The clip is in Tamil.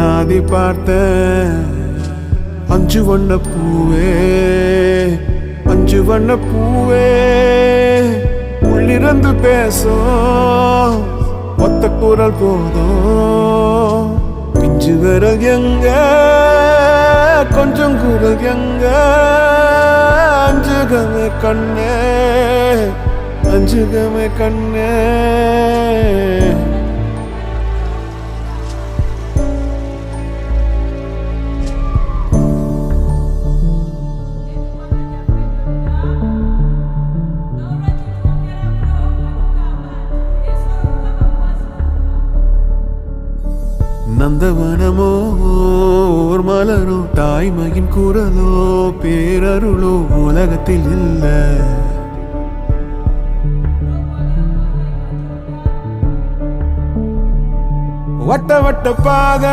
அனாதி பார்த்த அஞ்சு வண்ண பூவே, அஞ்சு வண்ண பூவே, உள்ளிருந்து பேசும் ஒத்த குரல் போதும். பிஞ்சு விரல் எங்க, கொஞ்சம் குரல் எங்க, அஞ்சுகமே கண்ணே, அஞ்சுகமே கண்ணே. நந்தவனமோ ஓர் மலரோ, தாய்மையின் குரலோ, பேரருளோ உலகத்தில் இல்ல. வட்ட வட்ட பாத